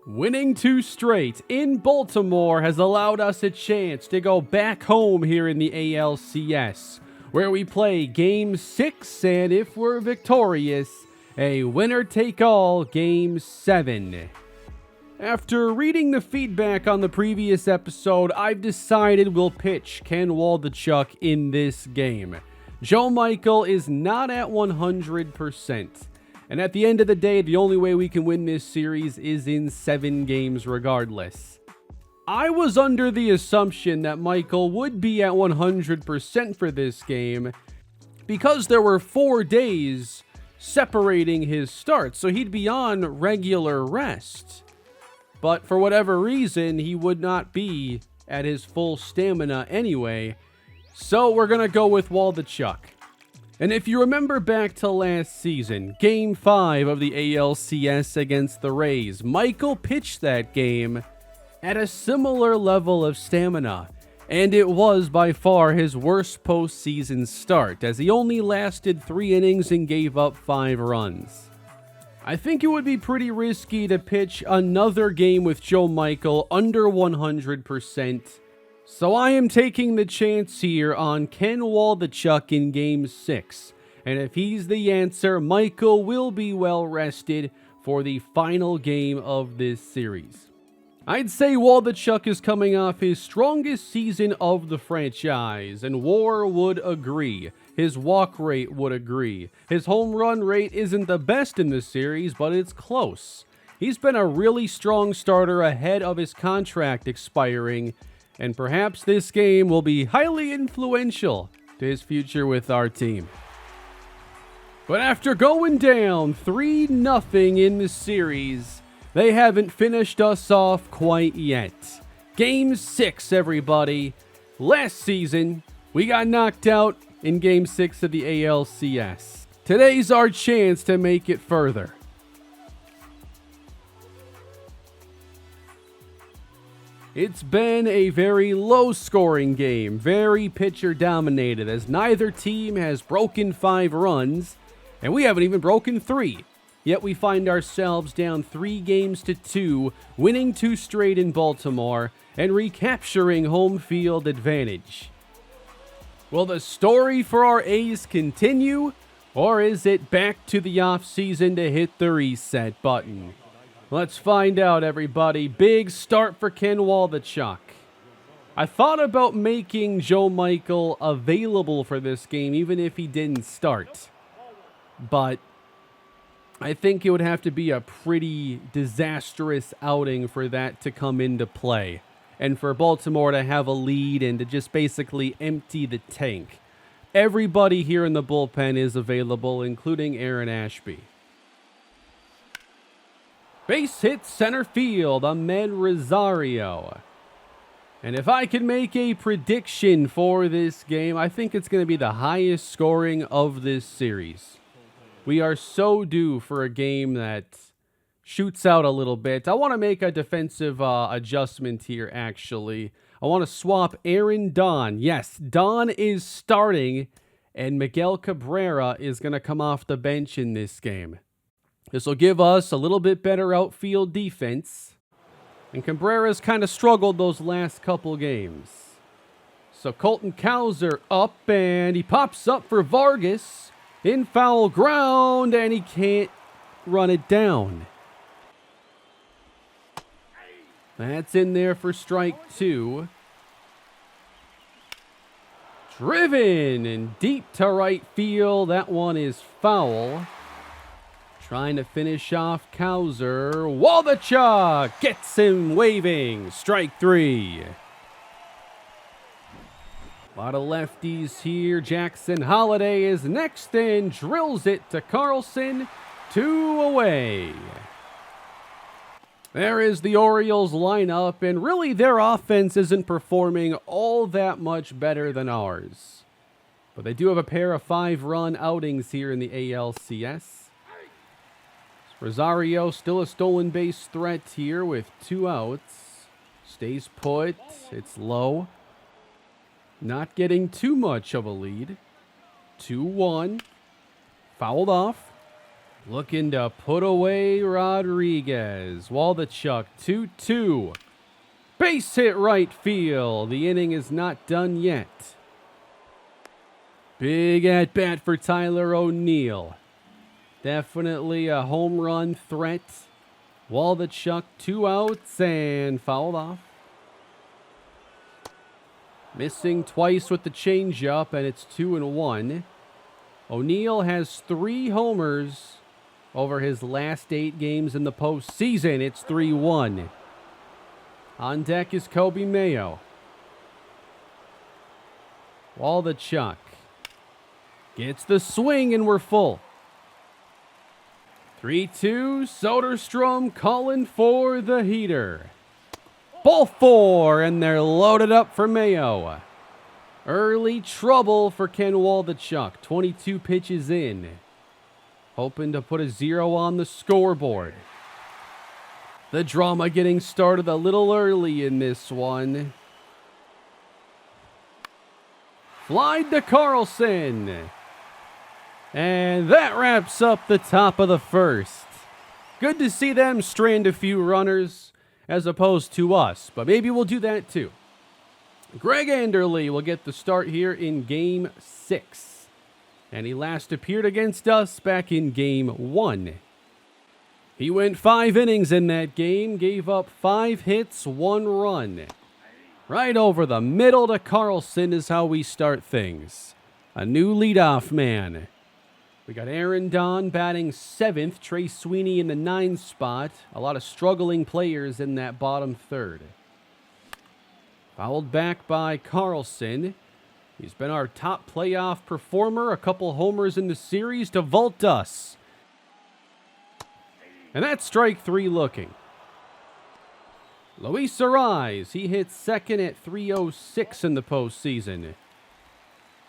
Winning 2 straight in Baltimore has allowed us a chance to go back home here in the ALCS, where we play Game 6, and if we're victorious, a winner-take-all Game 7. After reading the feedback on the previous episode, I've decided we'll pitch Ken Waldichuk in this game. Joe Michael is not at 100%. And at the end of the day, the only way we can win this series is in 7 games regardless. I was under the assumption that Michael would be at 100% for this game because there were 4 days separating his starts, so he'd be on regular rest. But for whatever reason, he would not be at his full stamina anyway, so we're going to go with Waldichuk. And if you remember back to last season, Game 5 of the ALCS against the Rays, Michael pitched that game at a similar level of stamina, and it was by far his worst postseason start, as he only lasted 3 innings and gave up 5 runs. I think it would be pretty risky to pitch another game with Joe Michael under 100%, so I am taking the chance here on Ken Waldichuk in Game 6. And if he's the answer, Michael will be well rested for the final game of this series. I'd say Waldichuk is coming off his strongest season of the franchise, and WAR would agree. His walk rate would agree. His home run rate isn't the best in this series, but it's close. He's been a really strong starter ahead of his contract expiring, and perhaps this game will be highly influential to his future with our team. But after going down 3-0 in the series, they haven't finished us off quite yet. Game 6, everybody. Last season, we got knocked out in Game 6 of the ALCS. Today's our chance to make it further. It's been a very low-scoring game, very pitcher-dominated, as neither team has broken 5 runs, and we haven't even broken 3. Yet we find ourselves down 3-2, winning 2 straight in Baltimore, and recapturing home field advantage. Will the story for our A's continue, or is it back to the offseason to hit the reset button? Let's find out, everybody. Big start for Ken Waldichuk. I thought about making Joe Michael available for this game, even if he didn't start. But I think it would have to be a pretty disastrous outing for that to come into play, and for Baltimore to have a lead and to just basically empty the tank. Everybody here in the bullpen is available, including Aaron Ashby. Base hit center field, Ahmed Rosario. And if I can make a prediction for this game, I think it's going to be the highest scoring of this series. We are so due for a game that shoots out a little bit. I want to make a defensive adjustment here, actually. I want to swap Aaron Don. Yes, Don is starting, and Miguel Cabrera is going to come off the bench in this game. This will give us a little bit better outfield defense. And Cabrera's kind of struggled those last couple games. So Colton Cowser up, and he pops up for Vargas in foul ground, and he can't run it down. That's in there for strike 2. Driven and deep to right field. That one is foul. Trying to finish off Cowser. Waldichuk gets him waving. Strike 3. A lot of lefties here. Jackson Holiday is next and drills it to Carlson. 2 away. There is the Orioles lineup, and really their offense isn't performing all that much better than ours. But they do have a pair of 5-run outings here in the ALCS. Rosario still a stolen base threat here with 2 outs. Stays put. It's low. Not getting too much of a lead. 2-1. Fouled off. Looking to put away Rodriguez. Waldichuk 2-2. Base hit right field. The inning is not done yet. Big at bat for Tyler O'Neill. Definitely a home run threat. Waldichuk 2 outs and fouled off. Missing twice with the changeup, and it's 2-1. O'Neill has 3 homers over his last 8 games in the postseason. It's 3-1. On deck is Kobe Mayo. Waldichuk gets the swing, and we're full. 3-2. Soderstrom calling for the heater. Ball 4, and they're loaded up for Mayo. Early trouble for Ken Waldichuk. 22 pitches in. Hoping to put a 0 on the scoreboard. The drama getting started a little early in this one. Fly to Carlson. And that wraps up the top of the first. Good to see them strand a few runners as opposed to us, but maybe we'll do that too. Greg Anderle will get the start here in Game 6. And he last appeared against us back in Game 1. He went 5 innings in that game, gave up 5 hits, 1 run. Right over the middle to Carlson is how we start things. A new leadoff man. We got Aaron Don batting 7th, Trey Sweeney in the 9th spot. A lot of struggling players in that bottom third. Fouled back by Carlson. He's been our top playoff performer, a couple homers in the series to vault us. And that's strike 3 looking. Luis Arise, he hit second at 306 in the postseason.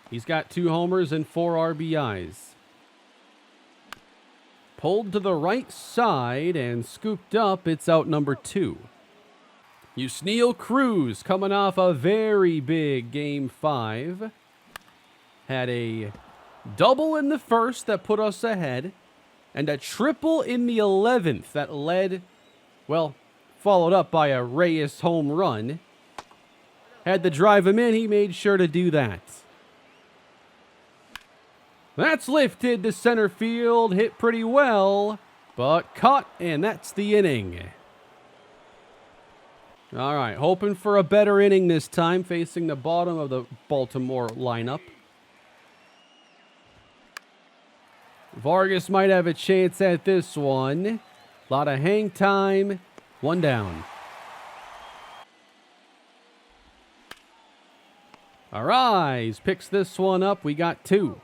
He's got 2 homers and 4 RBIs. Pulled to the right side and scooped up, it's out number 2. Yusniel Cruz coming off a very big Game 5. Had a double in the first that put us ahead, and a triple in the 11th that led, well, followed up by a Reyes home run. Had to drive him in, he made sure to do that. That's lifted to center field, hit pretty well, but caught, and that's the inning. All right, hoping for a better inning this time, facing the bottom of the Baltimore lineup. Vargas might have a chance at this one. A lot of hang time, 1 down. Arise picks this one up, we got 2.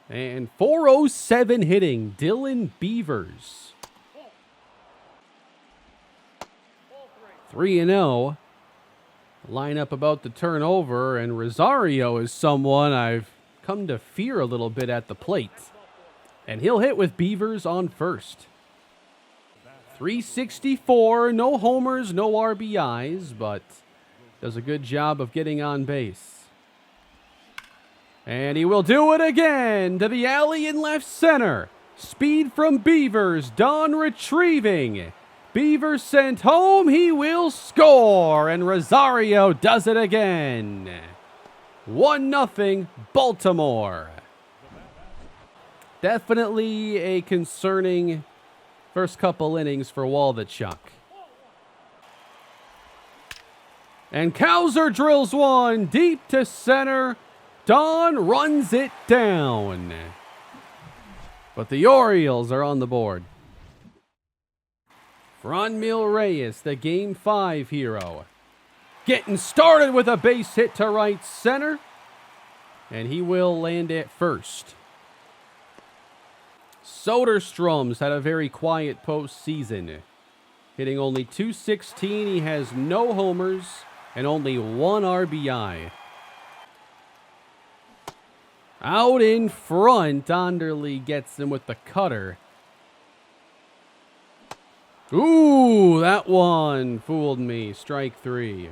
And 407 hitting, Dylan Beavers. 3-0. Lineup about to turn over, and Rosario is someone I've come to fear a little bit at the plate. And he'll hit with Beavers on first. 364, no homers, no RBIs, but does a good job of getting on base. And he will do it again to the alley in left center. Speed from Beavers, Don retrieving. Beavers sent home, he will score, and Rosario does it again. 1-0 Baltimore. Definitely a concerning first couple innings for Waldichuk. And Cowser drills one deep to center. Don runs it down. But the Orioles are on the board. Franmil Reyes, the Game 5 hero. Getting started with a base hit to right center. And he will land at first. Soderstrom's had a very quiet postseason. Hitting only .216, he has no homers and only 1 RBI. Out in front, Anderle gets him with the cutter. Ooh, that one fooled me. Strike 3.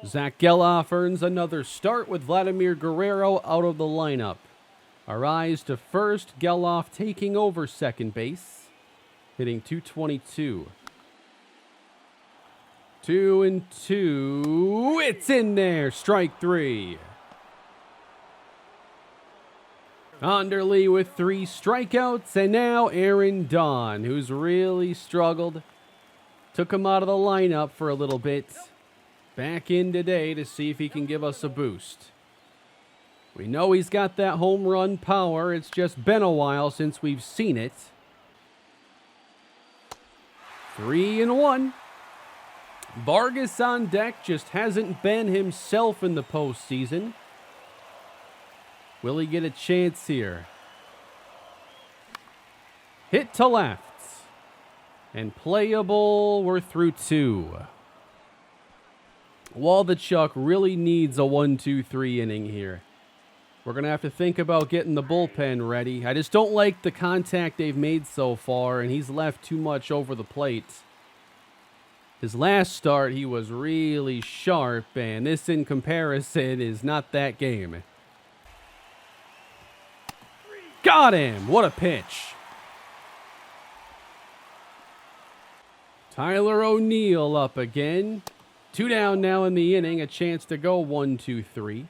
Zach Geloff earns another start with Vladimir Guerrero out of the lineup. A rise to first, Geloff taking over second base, hitting .222. 2-2. It's in there. Strike three. Underly with 3 strikeouts, and now Aaron Dawn, who's really struggled. Took him out of the lineup for a little bit. Back in today to see if he can give us a boost. We know he's got that home run power. It's just been a while since we've seen it. 3-1. Vargas on deck, just hasn't been himself in the postseason. Will he get a chance here? Hit to left. And playable, we're through 2. Waldichuk really needs a 1-2-3 inning here. We're going to have to think about getting the bullpen ready. I just don't like the contact they've made so far, and he's left too much over the plate. His last start, he was really sharp, and this in comparison is not that game. Got him! What a pitch. Tyler O'Neill up again. 2 down now in the inning. A chance to go 1-2-3.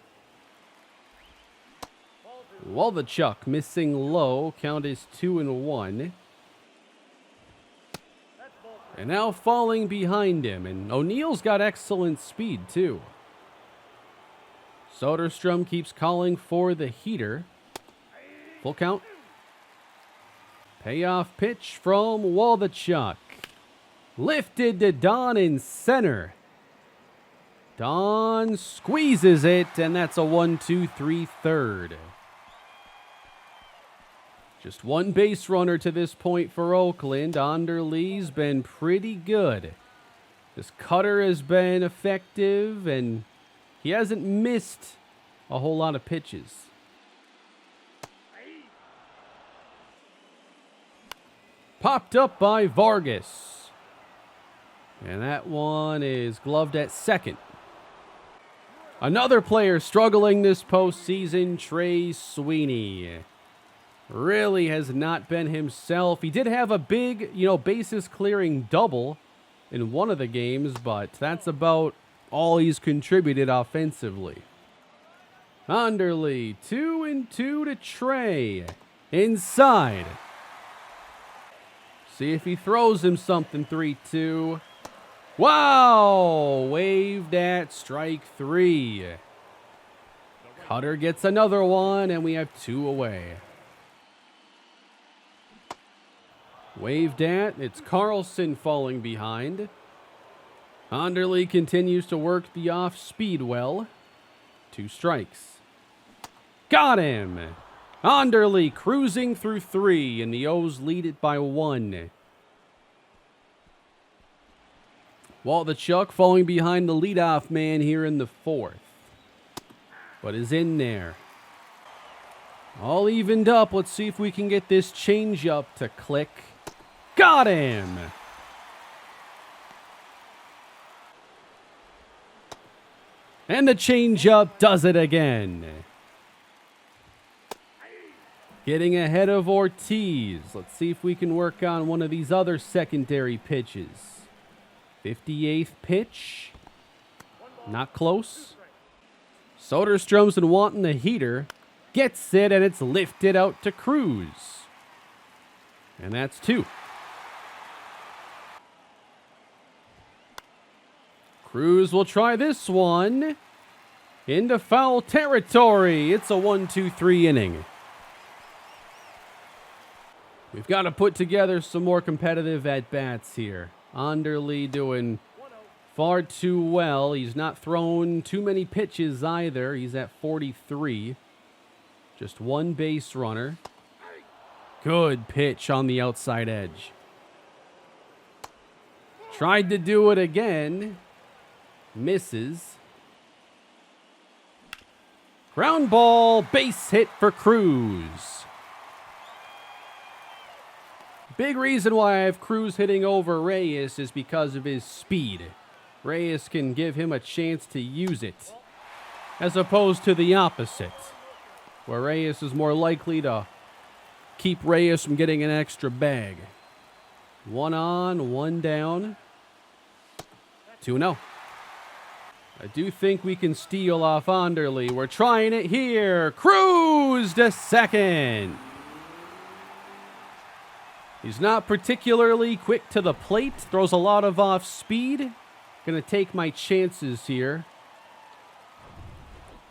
Waldichuk missing low. Count is 2-1. And now falling behind him. And O'Neill's got excellent speed too. Soderstrom keeps calling for the heater. Full count. Payoff pitch from Waldichuk. Lifted to Don in center. Don squeezes it, and that's a 1-2-3 third. Just one base runner to this point for Oakland. Anderle's been pretty good. This cutter has been effective, and he hasn't missed a whole lot of pitches. Popped up by Vargas. And that one is gloved at second. Another player struggling this postseason, Trey Sweeney. Really has not been himself. He did have a big, bases clearing double in one of the games, but that's about all he's contributed offensively. Underly, 2-2 to Trey. Inside. See if he throws him something, 3-2. Wow! Waved at strike 3. Cutter gets another one, and we have 2 away. Waved at. It's Carlson falling behind. Underly continues to work the off-speed well. 2 strikes. Got him! Underly cruising through 3, and the O's lead it by 1. Waldichuk falling behind the leadoff man here in the 4th. But is in there. All evened up. Let's see if we can get this changeup to click. Got him! And the changeup does it again. Getting ahead of Ortiz. Let's see if we can work on one of these other secondary pitches. 58th pitch. Not close. Soderstrom's been wanting the heater. Gets it, and it's lifted out to Cruz. And that's 2. Cruz will try this one. Into foul territory. It's a 1-2-3 inning. We've got to put together some more competitive at-bats here. Underly doing far too well. He's not thrown too many pitches either. He's at 43. Just 1 base runner. Good pitch on the outside edge. Tried to do it again. Misses. Ground ball, base hit for Cruz. Big reason why I have Cruz hitting over Reyes is because of his speed. Reyes can give him a chance to use it, as opposed to the opposite, where Reyes is more likely to keep Reyes from getting an extra bag. 1 on, 1 down. 2-0. I do think we can steal off Anderle. We're trying it here. Cruz to second. He's not particularly quick to the plate. Throws a lot of off speed. Gonna take my chances here.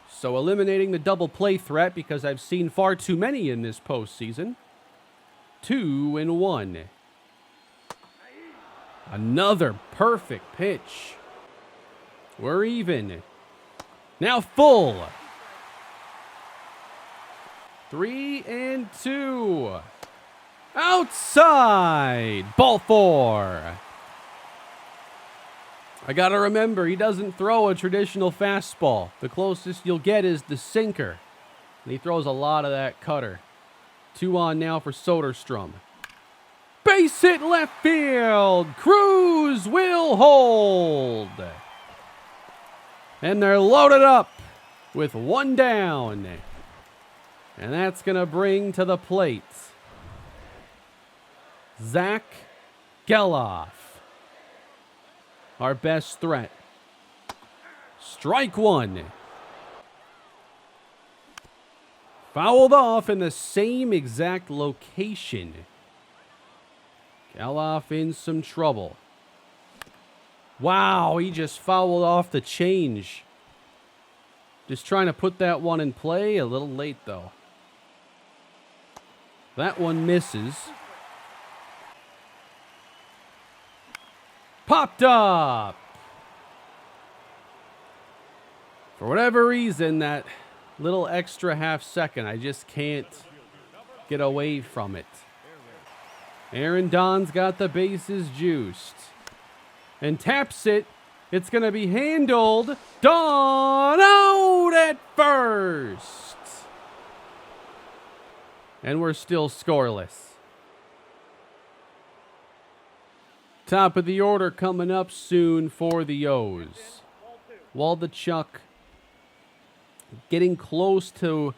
So eliminating the double play threat because I've seen far too many in this postseason. 2-1. Another perfect pitch. We're even. Now full. 3-2. Outside. Ball 4. I got to remember, he doesn't throw a traditional fastball. The closest you'll get is the sinker. And he throws a lot of that cutter. 2 on now for Soderstrom. Base hit left field. Cruz will hold. And they're loaded up with 1 down. And that's going to bring to the plate Zach Geloff, our best threat. Strike 1. Fouled off in the same exact location. Geloff in some trouble. Wow, he just fouled off the change. Just trying to put that one in play. A little late, though. That one misses. Popped up. For whatever reason, that little extra half second, I just can't get away from it. Aaron Don's got the bases juiced. And taps it. It's going to be handled. Don out at first. And we're still scoreless. Top of the order coming up soon for the O's. Waldichuk getting close to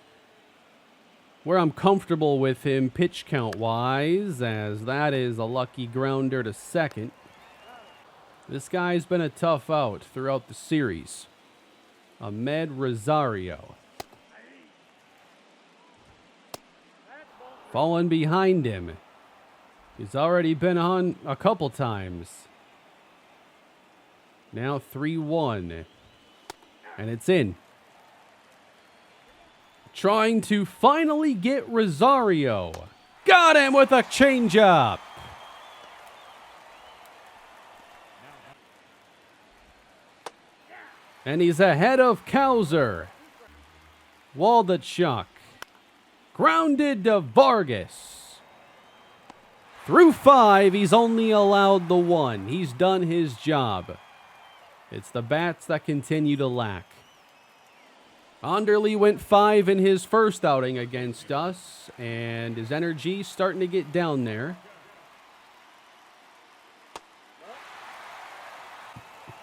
where I'm comfortable with him pitch count wise, as that is a lucky grounder to second. This guy's been a tough out throughout the series. Ahmed Rosario. Falling behind him. He's already been on a couple times. Now 3-1. And it's in. Trying to finally get Rosario. Got him with a changeup. And he's ahead of Cowser. Waldichuk. Grounded to Vargas. Through 5, he's only allowed the 1. He's done his job. It's the bats that continue to lack. Anderle went 5 in his first outing against us, and his energy's starting to get down there.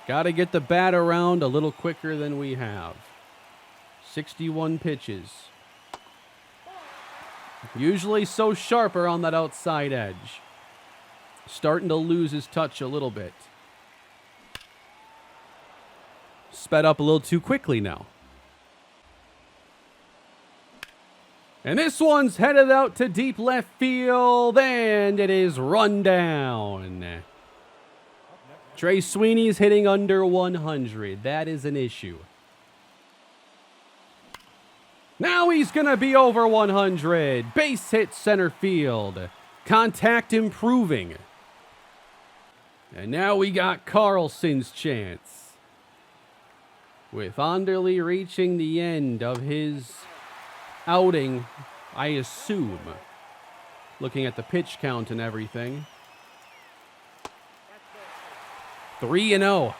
Got to get the bat around a little quicker than we have. 61 pitches. Usually so sharper on that outside edge. Starting to lose his touch a little bit. Sped up a little too quickly now. And this one's headed out to deep left field, and it is run down. Trey Sweeney's hitting under 100. That is an issue. Now he's going to be over 100. Base hit center field. Contact improving. And now we got Carlson's chance. With Anderle reaching the end of his outing, I assume. Looking at the pitch count and everything. 3-0.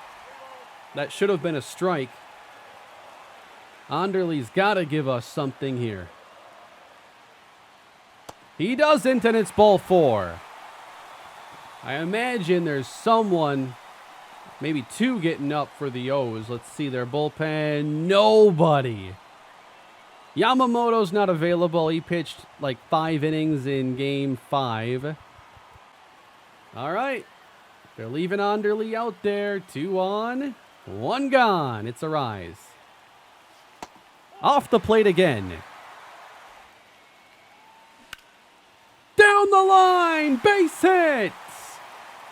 That should have been a strike. Anderle's got to give us something here. He doesn't, and it's ball 4. I imagine there's someone Maybe 2 getting up for the O's. Let's see their bullpen. Nobody. Yamamoto's not available. He pitched like 5 innings in game 5. All right. They're leaving Anderle out there. 2 on, 1 gone. It's a rise. Off the plate again. Down the line. Base hit.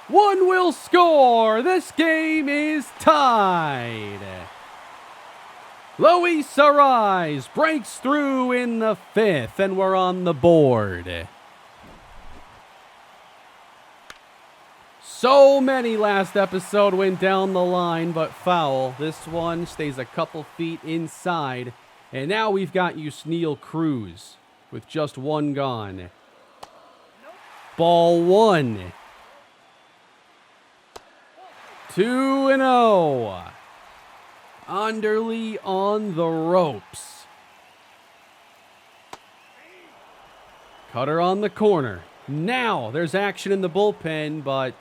1 will score. This game is tied. Luis Arraez breaks through in the 5th, and we're on the board. So many last episode went down the line, but foul. This one stays a couple feet inside. And now we've got Yusniel Cruz with just 1 gone. Ball 1. 2-0. Anderle on the ropes. Cutter on the corner. Now there's action in the bullpen, but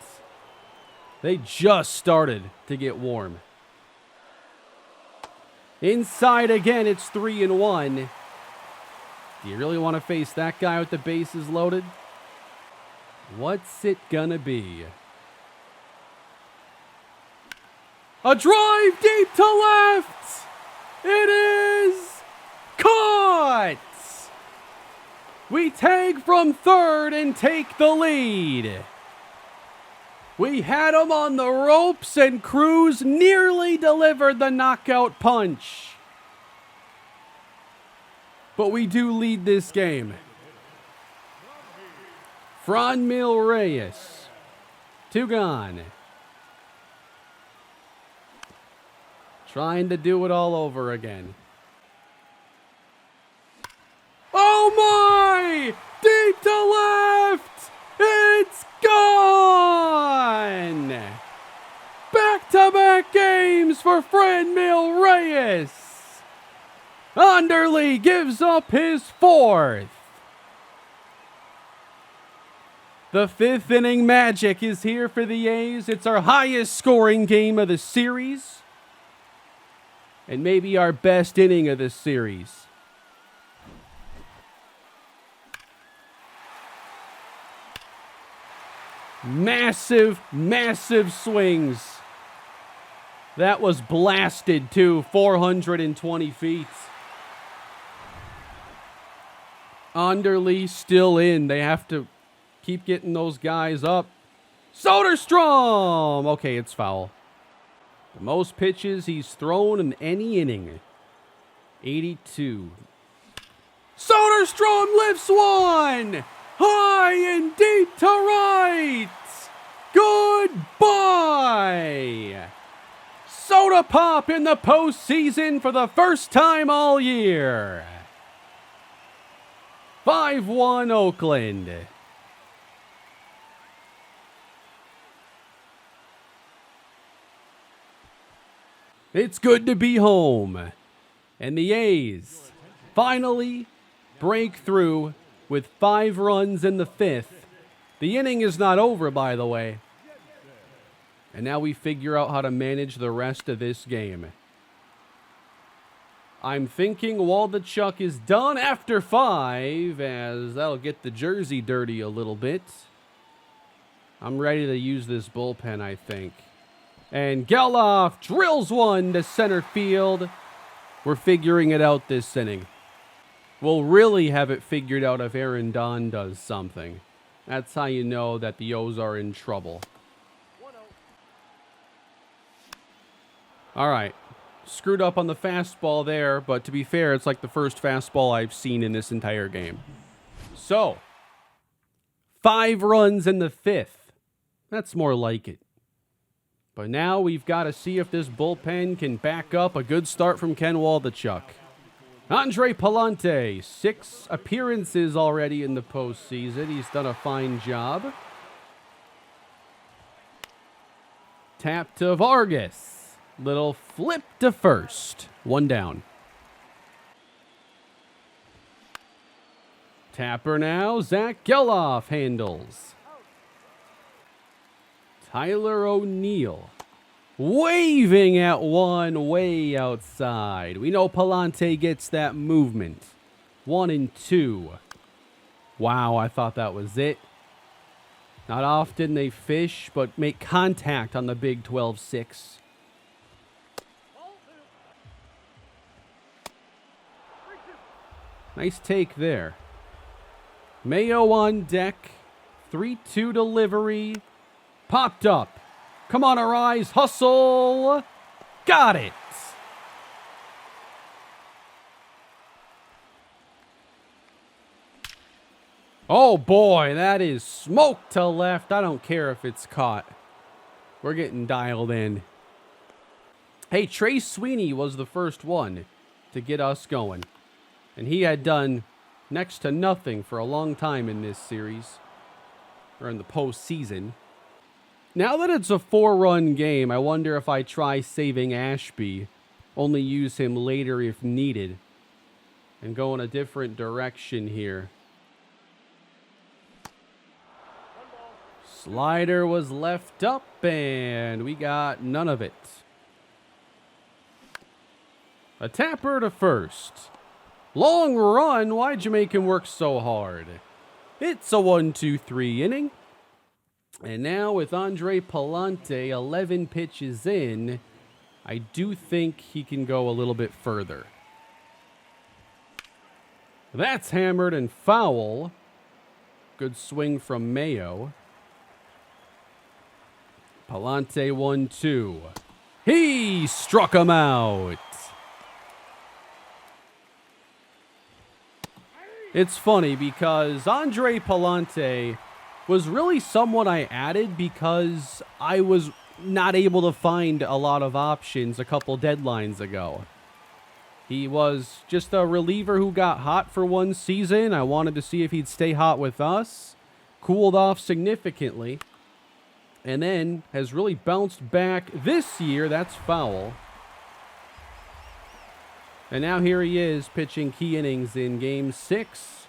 they just started to get warm. Inside again, it's 3-1. Do you really want to face that guy with the bases loaded? What's it gonna be? A drive deep to left. It is caught. We tag from third and take the lead. We had him on the ropes, and Cruz nearly delivered the knockout punch. But we do lead this game. Franmil Reyes, 2 gone. Trying to do it all over again. Oh my! Deep to left! It's gone! Back-to-back games for Franmil Reyes. Anderle gives up his 4th. The 5th inning magic is here for the A's. It's our highest scoring game of the series. And maybe our best inning of this series. Massive, massive swings. That was blasted too, 420 feet. Anderle still in. They have to keep getting those guys up. Soderstrom! Okay, it's foul. The most pitches he's thrown in any inning. 82. Soderstrom lifts one! High and deep to right! Goodbye! Soda pop in the postseason for the first time all year. 5-1 Oakland. It's good to be home. And the A's finally break through with 5 runs in the 5th. The inning is not over, by the way. And now we figure out how to manage the rest of this game. I'm thinking Waldichuk is done after 5, as that'll get the jersey dirty a little bit. I'm ready to use this bullpen, I think. And Geloff drills one to center field. We're figuring it out this inning. We'll really have it figured out if Aaron Don does something. That's how you know that the O's are in trouble. All right. Screwed up on the fastball there, but to be fair, it's like the first fastball I've seen in this entire game. So, 5 runs in the 5th. That's more like it. But now we've got to see if this bullpen can back up a good start from Ken Waldichuk. Andre Palante, 6 appearances already in the postseason. He's done a fine job. Tap to Vargas. Little flip to first. 1 down. Tapper now. Zach Geloff handles. Tyler O'Neill Waving at one way outside. We know Palante gets that movement. 1-2. Wow, I thought that was it. Not often they fish, but make contact on the Big 12-6. Nice take there. Mayo on deck. 3-2 delivery. Popped up. Come on, Arise. Hustle. Got it. Oh, boy. That is smoke to left. I don't care if it's caught. We're getting dialed in. Hey, Trey Sweeney was the first one to get us going. And he had done next to nothing for a long time in this series. Or in the postseason. Now that it's a 4-run game, I wonder if I try saving Ashby. Only use him later if needed. And go in a different direction here. Slider was left up, and we got none of it. A tapper to first. Long run. Why'd you make him work so hard? It's a 1-2-3 inning. And now with Andre Palante 11 pitches in, I do think he can go a little bit further. That's hammered and foul. Good swing from Mayo. Palante 1-2. He struck him out. It's funny because Andre Palante was really someone I added because I was not able to find a lot of options a couple deadlines ago. He was just a reliever who got hot for one season. I wanted to see if he'd stay hot with us. Cooled off significantly. And then has really bounced back this year. That's foul. And now here he is pitching key innings in Game 6.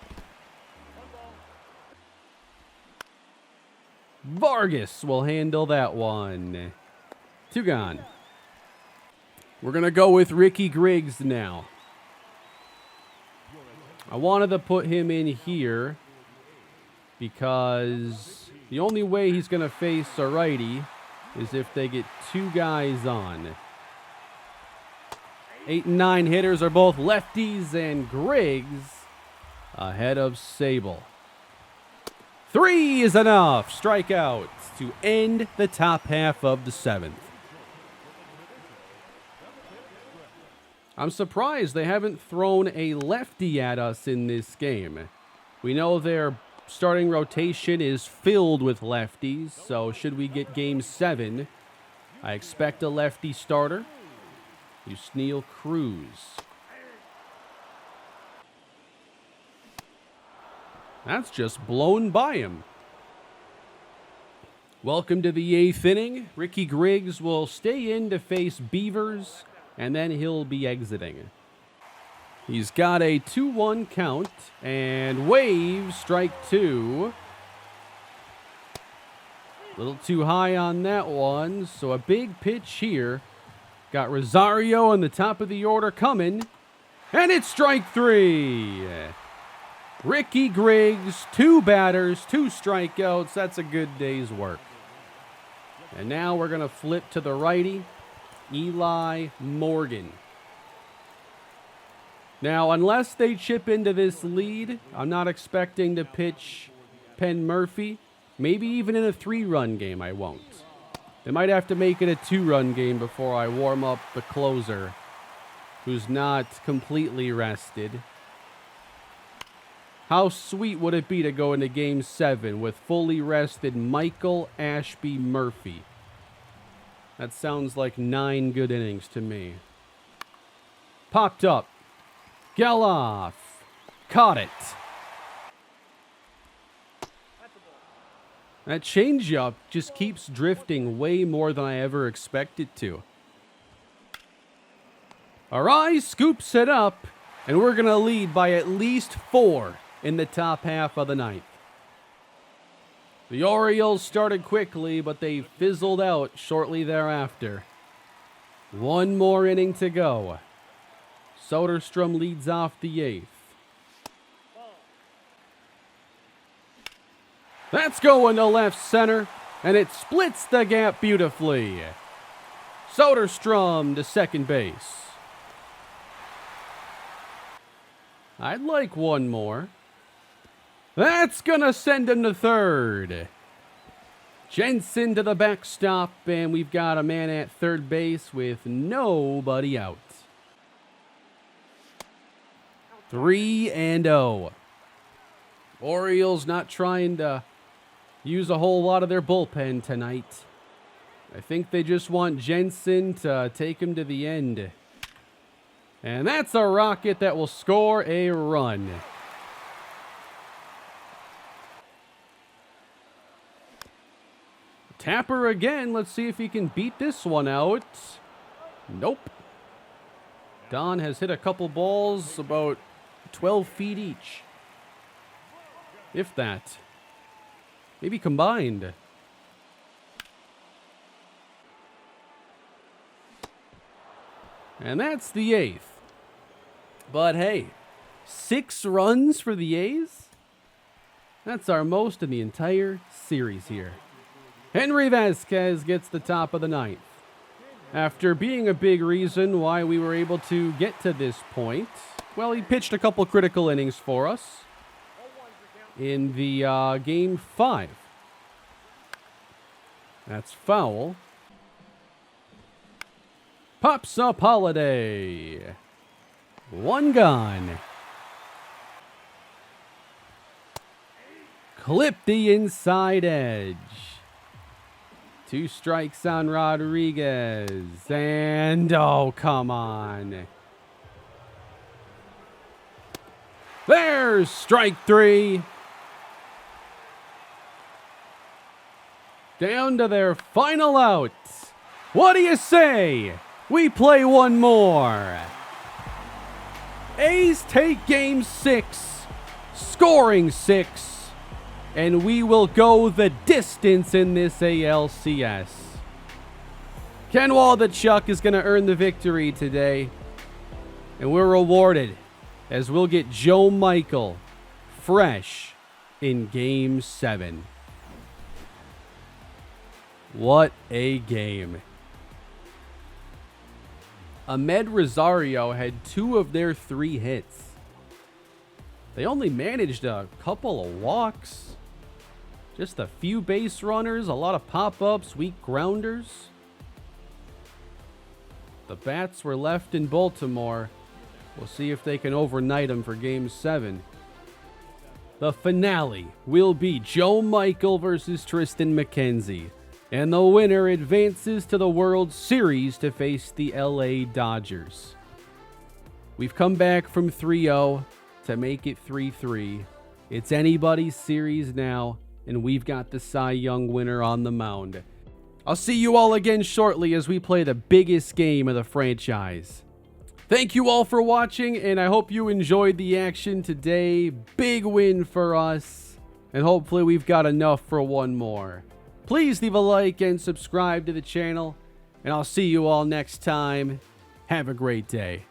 Vargas will handle that one. 2 gone. We're going to go with Ricky Griggs now. I wanted to put him in here because the only way he's going to face a righty is if they get 2 guys on. 8 and 9 hitters are both lefties, and Griggs ahead of Sable. 3 is enough. Strikeouts to end the top half of the 7th. I'm surprised they haven't thrown a lefty at us in this game. We know their starting rotation is filled with lefties, so should we get Game 7, I expect a lefty starter. Yusniel Cruz. That's just blown by him. Welcome to the 8th inning. Ricky Griggs will stay in to face Beavers, and then he'll be exiting. He's got a 2-1 count, and wave, strike 2. A little too high on that one, so a big pitch here. Got Rosario on the top of the order coming. And it's strike 3. Ricky Griggs, 2 batters, 2 strikeouts. That's a good day's work. And now we're going to flip to the righty, Eli Morgan. Now, unless they chip into this lead, I'm not expecting to pitch Penn Murphy. Maybe even in a 3-run game, I won't. They might have to make it a 2-run game before I warm up the closer, who's not completely rested. How sweet would it be to go into Game 7 with fully rested Michael Ashby Murphy? That sounds like 9 good innings to me. Popped up. Geloff. Caught it. That changeup just keeps drifting way more than I ever expected to. Arise scoops it up, and we're going to lead by at least 4 in the top half of the 9th. The Orioles started quickly, but they fizzled out shortly thereafter. One more inning to go. Soderstrom leads off the 8th. That's going to left center, and it splits the gap beautifully. Soderstrom to second base. I'd like one more. That's going to send him to third. Jensen to the backstop, and we've got a man at third base with nobody out. 3-0. Orioles not trying to use a whole lot of their bullpen tonight. I think they just want Jensen to take him to the end. And that's a rocket that will score a run. Tapper again. Let's see if he can beat this one out. Nope. Don has hit a couple balls about 12 feet each. If that. Maybe combined. And that's the 8th. But hey, 6 runs for the A's? That's our most in the entire series here. Henry Vasquez gets the top of the 9th. After being a big reason why we were able to get to this point, well, he pitched a couple critical innings for us in the Game 5. That's foul. Pops up Holiday. 1 gone. Clip the inside edge. 2 strikes on Rodriguez. And, oh, come on. There's strike 3. Down to their final out. What do you say? We play one more. A's take Game 6, scoring 6. And we will go the distance in this ALCS. Ken Waldichuk is going to earn the victory today. And we're rewarded as we'll get Joe Michael fresh in Game 7. What a game. Ahmed Rosario had 2 of their 3 hits. They only managed a couple of walks. Just a few base runners, a lot of pop-ups, weak grounders. The bats were left in Baltimore. We'll see if they can overnight them for Game 7. The finale will be Joe Michael versus Tristan McKenzie. And the winner advances to the World Series to face the LA Dodgers. We've come back from 3-0 to make it 3-3. It's anybody's series now, and we've got the Cy Young winner on the mound. I'll see you all again shortly as we play the biggest game of the franchise. Thank you all for watching, and I hope you enjoyed the action today. Big win for us, and hopefully we've got enough for one more. Please leave a like and subscribe to the channel, and I'll see you all next time. Have a great day.